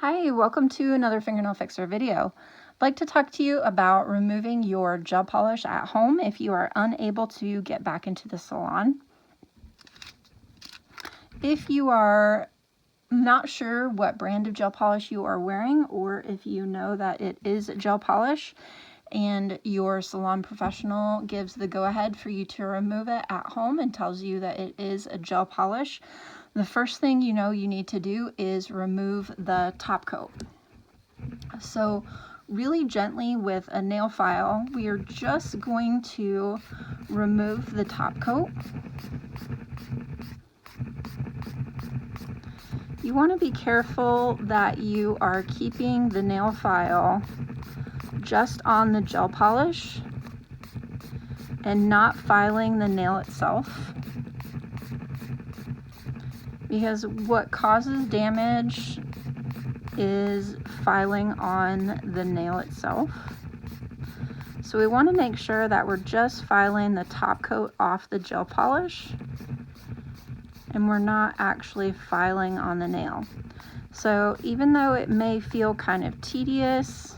Hi, welcome to another Fingernail Fixer video. I'd like to talk to you about removing your gel polish at home if you are unable to get back into the salon. If you are not sure what brand of gel polish you are wearing, or if you know that it is gel polish and your salon professional gives the go-ahead for you to remove it at home and tells you that it is a gel polish, the first thing you need to do is remove the top coat. So really gently with a nail file, we are just going to remove the top coat. You want to be careful that you are keeping the nail file just on the gel polish and not filing the nail itself, because what causes damage is filing on the nail itself. So we want to make sure that we're just filing the top coat off the gel polish and we're not actually filing on the nail. So even though it may feel kind of tedious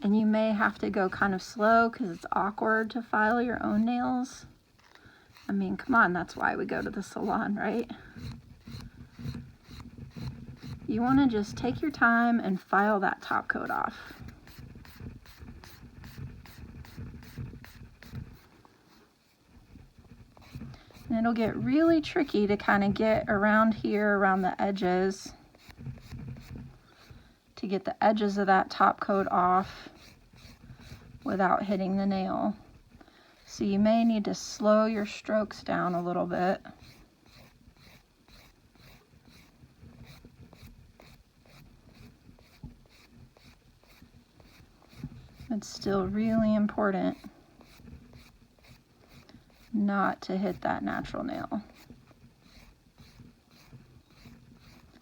and you may have to go kind of slow because it's awkward to file your own nails, I mean, come on, that's why we go to the salon, right? You want to just take your time and file that top coat off. And it'll get really tricky to kind of get around here, around the edges, to get the edges of that top coat off without hitting the nail. So you may need to slow your strokes down a little bit. It's still really important not to hit that natural nail,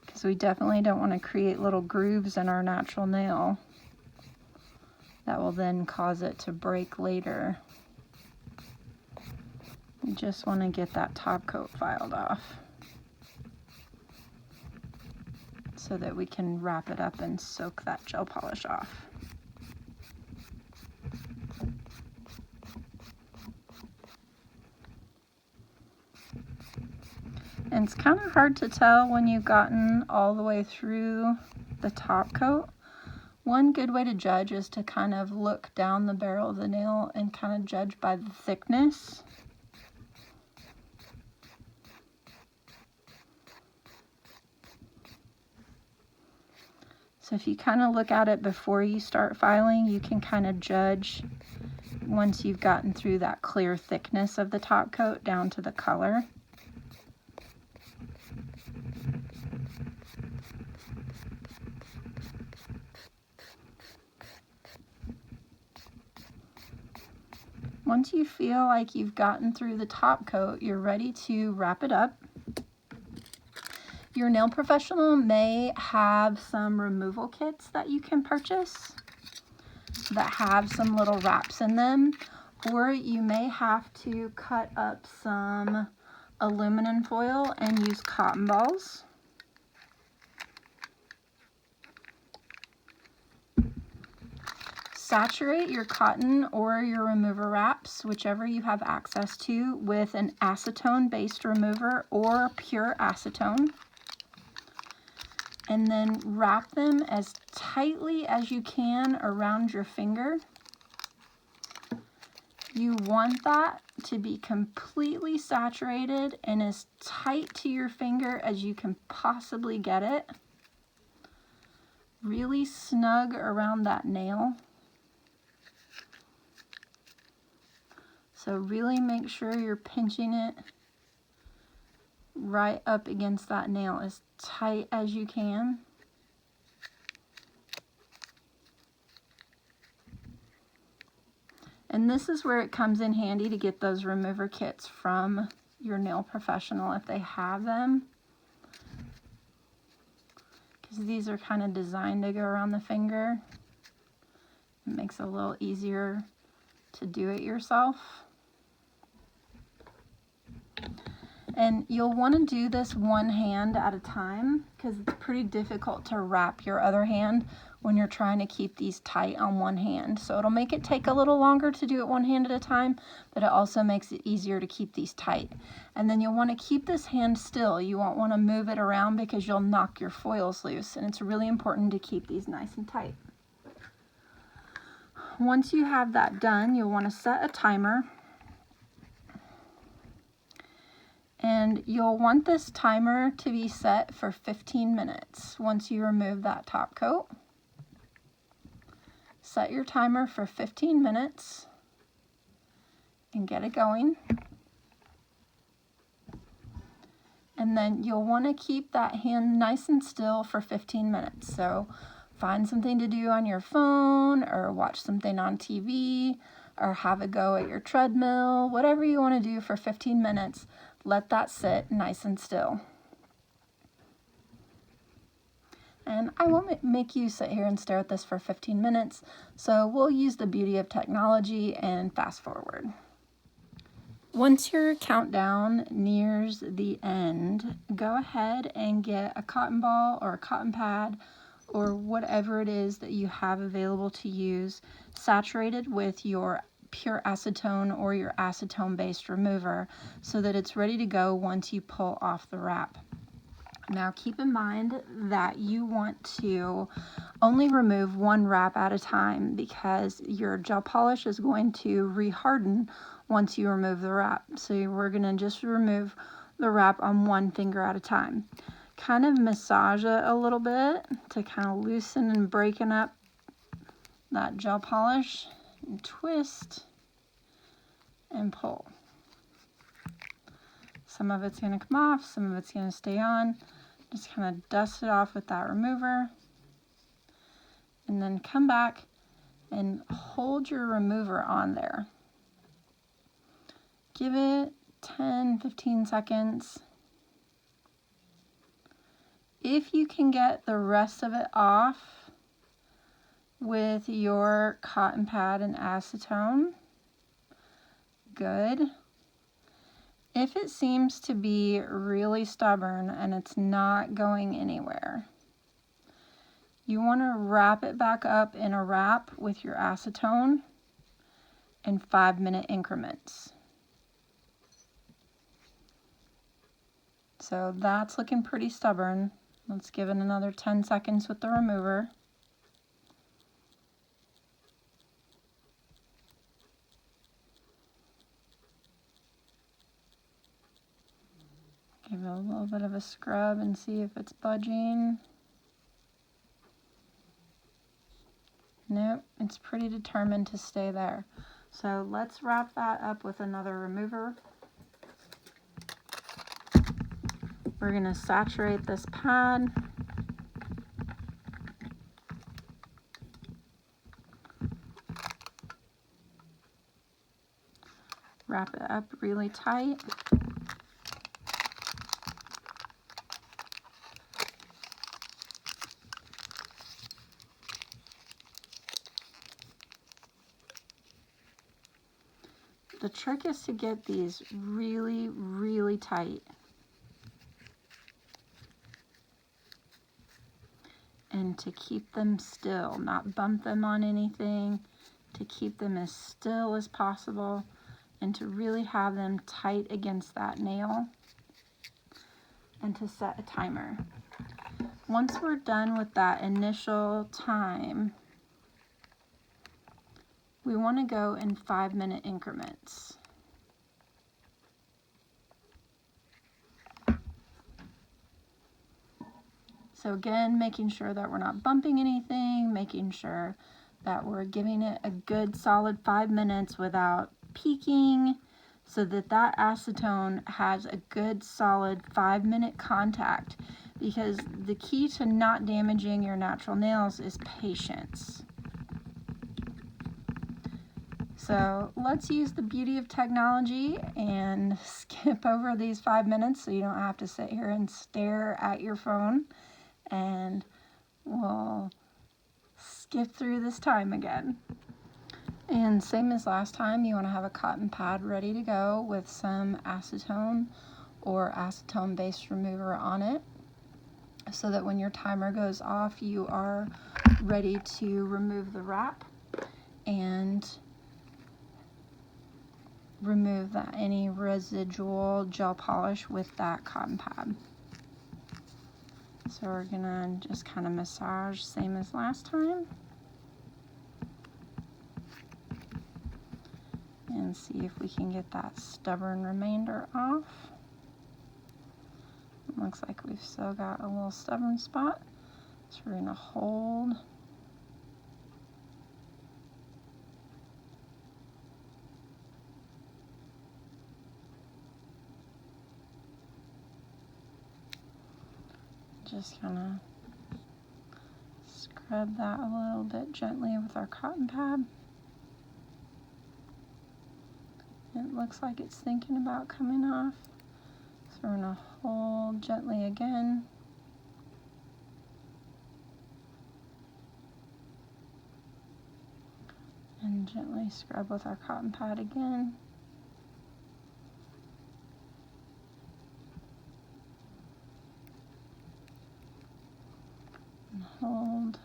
because we definitely don't want to create little grooves in our natural nail that will then cause it to break later. You just want to get that top coat filed off so that we can wrap it up and soak that gel polish off. And it's kind of hard to tell when you've gotten all the way through the top coat. One good way to judge is to kind of look down the barrel of the nail and kind of judge by the thickness. So if you kind of look at it before you start filing, you can kind of judge once you've gotten through that clear thickness of the top coat down to the color. Once you feel like you've gotten through the top coat, you're ready to wrap it up. Your nail professional may have some removal kits that you can purchase that have some little wraps in them, or you may have to cut up some aluminum foil and use cotton balls. Saturate your cotton or your remover wraps, whichever you have access to, with an acetone based remover or pure acetone. And then wrap them as tightly as you can around your finger. You want that to be completely saturated and as tight to your finger as you can possibly get it. Really snug around that nail. So really make sure you're pinching it right up against that nail as tight as you can. And this is where it comes in handy to get those remover kits from your nail professional if they have them, because these are kind of designed to go around the finger. It makes it a little easier to do it yourself. And you'll want to do this one hand at a time because it's pretty difficult to wrap your other hand when you're trying to keep these tight on one hand. So it'll make it take a little longer to do it one hand at a time, but it also makes it easier to keep these tight. And then you'll want to keep this hand still. You won't want to move it around because you'll knock your foils loose, and it's really important to keep these nice and tight. Once you have that done, you'll want to set a timer. And you'll want this timer to be set for 15 minutes once you remove that top coat. Set your timer for 15 minutes and get it going. And then you'll want to keep that hand nice and still for 15 minutes. So find something to do on your phone or watch something on TV or have a go at your treadmill, whatever you want to do for 15 minutes. Let that sit nice and still. And I won't make you sit here and stare at this for 15 minutes, so we'll use the beauty of technology and fast forward. Once your countdown nears the end, go ahead and get a cotton ball or a cotton pad or whatever it is that you have available to use, saturated with your pure acetone or your acetone based remover so that it's ready to go once you pull off the wrap. Now keep in mind that you want to only remove one wrap at a time because your gel polish is going to reharden once you remove the wrap. So we're going to just remove the wrap on one finger at a time. Kind of massage it a little bit to kind of loosen and breaking up that gel polish, and twist and pull. Some of it's going to come off, some of it's going to stay on. Just kind of dust it off with that remover and then come back and hold your remover on there. Give it 10-15 seconds. If you can get the rest of it off with your cotton pad and acetone, good. If it seems to be really stubborn and it's not going anywhere, you want to wrap it back up in a wrap with your acetone in 5-minute increments. So that's looking pretty stubborn. Let's give it another 10 seconds with the remover. Give it a little bit of a scrub and see if it's budging. Nope, it's pretty determined to stay there. So let's wrap that up with another remover. We're going to saturate this pad. Wrap it up really tight. The trick is to get these really, really tight. And to keep them still, not bump them on anything, to keep them as still as possible, and to really have them tight against that nail, and to set a timer. Once we're done with that initial time, we want to go in 5-minute increments. So again, making sure that we're not bumping anything, making sure that we're giving it a good solid 5 minutes without peaking, so that that acetone has a good solid 5-minute contact, because the key to not damaging your natural nails is patience. So let's use the beauty of technology and skip over these 5 minutes so you don't have to sit here and stare at your phone, and we'll skip through this time again. And same as last time, you want to have a cotton pad ready to go with some acetone or acetone based remover on it, so that when your timer goes off, you are ready to remove the wrap and remove any residual gel polish with that cotton pad. So we're gonna just kind of massage, same as last time, and see if we can get that stubborn remainder off. It looks like we've still got a little stubborn spot, so we're gonna hold. Just kind of scrub that a little bit gently with our cotton pad. It looks like it's thinking about coming off, so we're going to hold gently again. And gently scrub with our cotton pad again. And hold.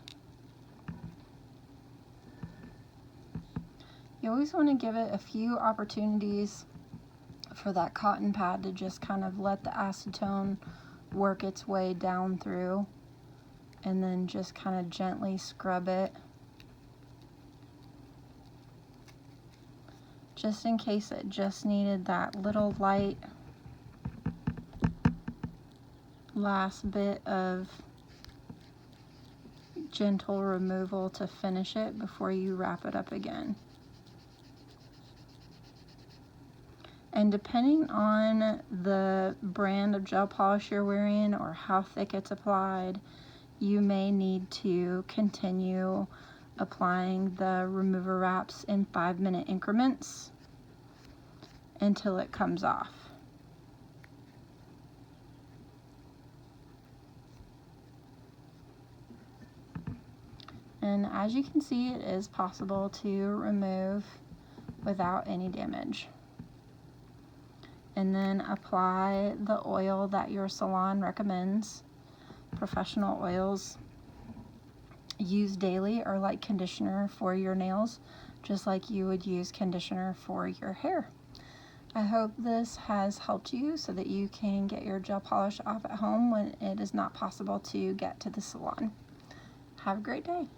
You always want to give it a few opportunities for that cotton pad to just kind of let the acetone work its way down through, and then just kind of gently scrub it, just in case it just needed that little light last bit of gentle removal to finish it before you wrap it up again. And depending on the brand of gel polish you're wearing or how thick it's applied, you may need to continue applying the remover wraps in 5-minute increments until it comes off. And as you can see, it is possible to remove without any damage. And then apply the oil that your salon recommends. Professional oils used daily are like conditioner for your nails, just like you would use conditioner for your hair. I hope this has helped you so that you can get your gel polish off at home when it is not possible to get to the salon. Have a great day.